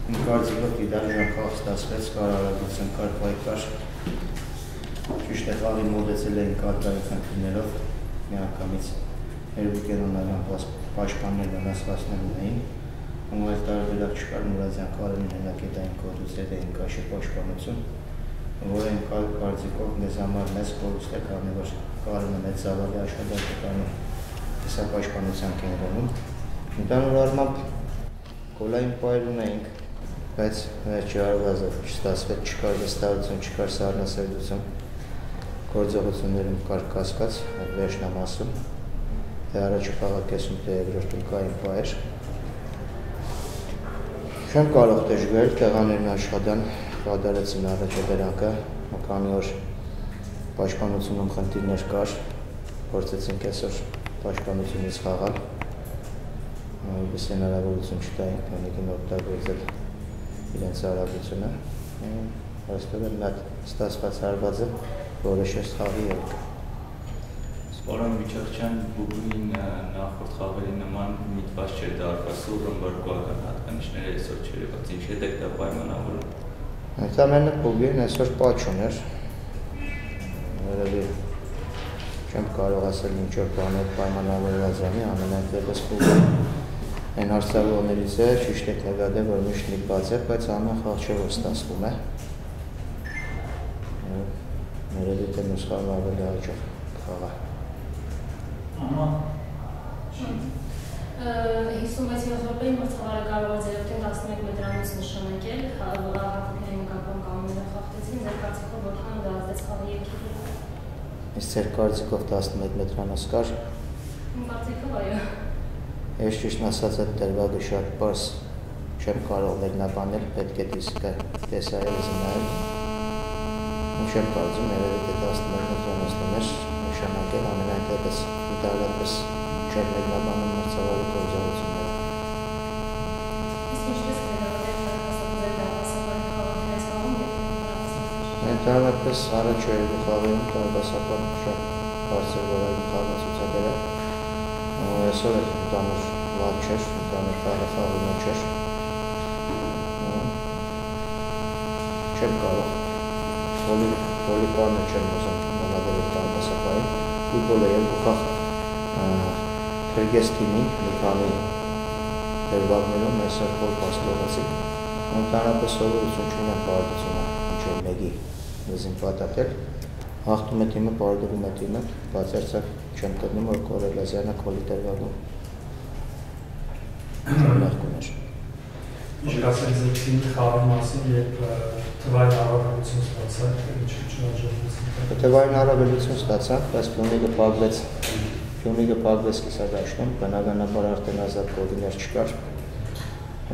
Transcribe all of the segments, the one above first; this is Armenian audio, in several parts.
Իմ կարծիքով դիտարժան խաղ ստացվեց, կար արագություն, կար պայքար, ճիշտ է խաղի մոտեցել էին կատարի խնդիրներով, միանգամից Երևիկերոնական պաշտպաններ վնասվածքներ ունեին, ու այլ տարբերակ չկար Մուրադյան Կարենին հենակետային կոդուց հետ էին կաշի պաշտպանություն, որ այն կարծիքով մեզ համար մեծ կորուստ է կանի, որ Կարենը մեծ զավալի աշխատանք կանի տեսապաշտպանության կենտրոնում։ Ընդհանուր առմամբ գոլային պայր ունեինք, բայց վերջի հարվածը չստացվեց, չկար վստահություն, չկար սառնասերտություն, գործողություններում կար կասկած, վերջնամասում, թե առաջի խաղակեսում, թե երկրորդում կային պայր։ Չեմ կարող դժվել, տեղաներն աշխատան, կատարեցին առաջադրանքը, քանի որ պաշտպանությունում խնդիրներ կար, փորձեցինք այսօր պաշտպանությունից խաղալ, որպես հնարավորություն չտային, քանիկին օգտագործել իրենց արագությունը, այստեղ էլ նա ստացված հարվածը որոշեց խաղի ելքը։ Պարոն Միչախչյան, Բուբնին նախորդ խաղերի նման միտված չէր դարպասը ու ռմբարկողական հատկանիշները այսօր չերևաց, ինչ հետ եք դա պայմանավորում։ Ընդամենը Բուբին այսօր պաչ ուներ, որովի չեմ կարող ասել ինչ-որ բաներ պայմանավորված անի, ամենայնտեղս Բուբին այն հարցավորներից է, ճիշտ եք նկատել, որ միշտ նիպված է, բայց ամեն խաղ չէ, որ ստացվում է։ Երևի թե մյուս խաղը ավելի հաջող խաղա։ 56 րոպեին մրցավարը կարող է ձերովտին 11 մետրանոց նշանակել, հաղորդային կապան կանոնները խախտեցին, ձեր կարծիքով որքան դա ազդեց խաղի ելքին։ Իսկ ձեր կարծիքով 11 մետրանոց կար։ Իմ կարծիքով այո։ Ես ճիշտ ասած այդ դրվագը շատ պարզ չեմ կարող մեկնաբանել, պետք է դիսկը տեսայելս նայել։ Չեմ կարծում, երևի թե 11 մետրանոց ուներ նշանակել ամենայնտեղս դարապես չեմ մեկնաբանում մրցավարի գործողությունները։ Իսկ ինչպես Ընդհանրապես առաջ երկու խաղերում դարպասական շատ բարձր որակի խաղ ցուցաբերել։ Այսօր էլ ընդհանուր լավ չէր, ընդհանուր խաղի չէր։ Չեմ կարող Պոլիպանը չեմ ուզում նամակել դարպասակային, ֆուտբոլը երկու խաղ փրկեց թիմին, մի քանի դերվագներում այսօր փոլ պաստորացին, ընդհանրապես սովորություն չունեմ պարտությունը, ինչ-որ մեկի ուզին պատատել, հաղթում է թիմը, պարտվում է թիմը, բացարձակ չեմ գտնում, որ Կորելազյանը քոլի դերվագում մեղք ուներ։ Ինչ կասեք ձեր թիմի խաղի մասին, երբ թվային առավելություն ստացանք, ինչու չհաջողվեցին։ Թվային առավելություն ստացանք, բայց Փյունիկը փակվեց կիսադաշտում, բնականաբար արդեն ազատ գոլիներ չկար։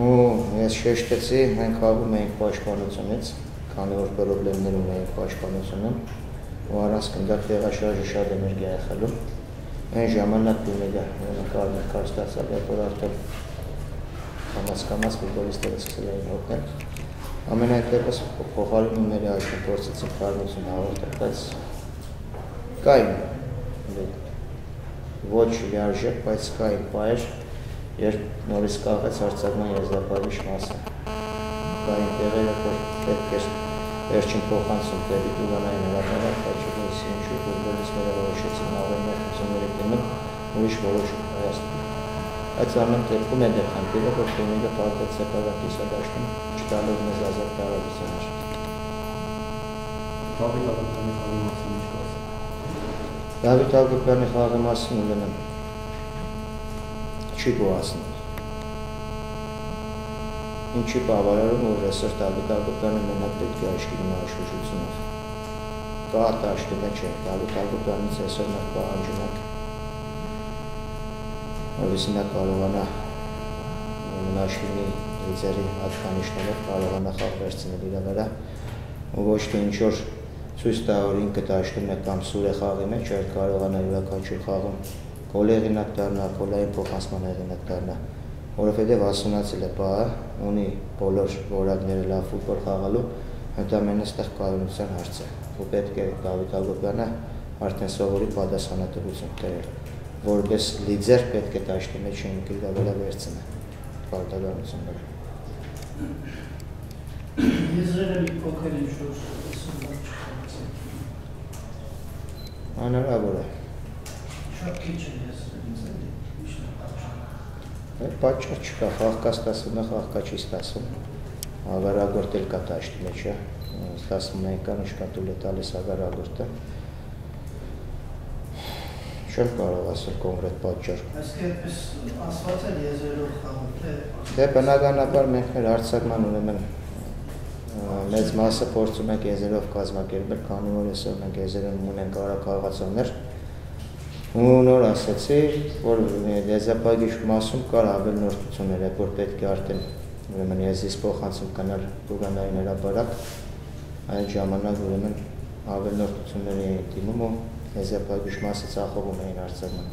Ու ես շեշտեցի, մենք խաղում էինք պաշտպանությունից, քանի որ պրոբլեմներ ունեինք պաշտպանությունում, ու առանց գնդակ տեղաշարժը շատ էներգիա է խլում։ Այն ժամանակ Փյունիկը կարմիր ստացավ, որ արդեն կամաց ֆուտբոլիստները սկսել էին հոգնել։ Ամենայնտեղս փոխարինումների այժմ փորձեցին խառնություն հաղորդել, բայց կային ոչ լիարժեք, բայց կային պայր, երբ նորից կաղեց արձակման եզրափակիչ մասը։ Կային տեղերը, որ պետք էր վերջին փոխանցում տեղի տուրանային հրապարակ, բայց չգործի ինչու ֆուտբոլիստները որոշեցին ավելի մեղությունների դիմել, ուրիշ որոշում կայացնել։ Այս ամեն դեպքում է դեր խնդիրը, որ Փյունիկը պարտեց սեփական կիսադաշտում, չտալով մեզ ազատ տարածություններ։ Դավիթ Հակոբյանի խաղի մասին ուրեմն չի գոհացնում։ Ինչի բավարարում, որ այսօր Դավիթ Հակոբյանը մենակ պետք է աչքի գնա աշխուժությունով։ Կա դաշտումը չէ, Դավիթ Հակոբյանից այսօր մենք պահանջում ենք, որովհետև նա կարողանա աչքի լիձերի հատկանիշներով կարողանա խաղ վերցնել իր վրա, ու ոչ թե ինչ-որ ցույց տա, որ ինքը դաշտում է կամ սուր է խաղի մեջ, այլ կարողանա յուրաքանչյուր խաղում գոլ հեղինակ դառնա, գոլային փոխանցման հեղինակ դառնա, որովհետև հասունացել է պահը, ունի բոլոր որակները լավ ֆուտբոլ խաղալու, ընդամենը այստեղ կայունության հարց է, ու պետք է Դավիթ Հակոբյանը արդեն սովորի պատասխանատվություն կրել, որպես լիդեր պետք է դաշտի մեջ ինքը իր վրա վերցնել պարտականությունները։ Եզրերը մի փոքր ինչ-որ սնված չխաղացել։ Անհնարավոր է։ Շատ քիչ է եզրերից էլի, միշտ Պատճառ չկա, խաղկա ստասում է, խաղկա չի ստասում։ Ագարագորտ էլ կա տաշտի մեջ է, ստասում են կան, շկատուլ է տալիս ագարագորտը։ Չեմ կարող ասել կոնկրետ պատճառ։ Այսինքն այդպես ասված է եզրերով խաղում, թե։ Դե բնականաբար մենք մեր արձակման ուրեմն մեծ մասը փորձում ենք եզրերով կազմակերպել, քանի որ այսօր մենք եզրերում ունենք արագ-խաղացողներ։ Ու նոր ասացի, որ եզրափակիչ մասում կար ավելնորդություններ, որ պետք է արդեն ուրեմն եզրից փոխանցում կանալ Լուգանային հրապարակ, այդ ժամանակ ուրեմն ավելնորդություններ էին դիմում ու եզրափակիչ մասը ծախողում էին արձակման։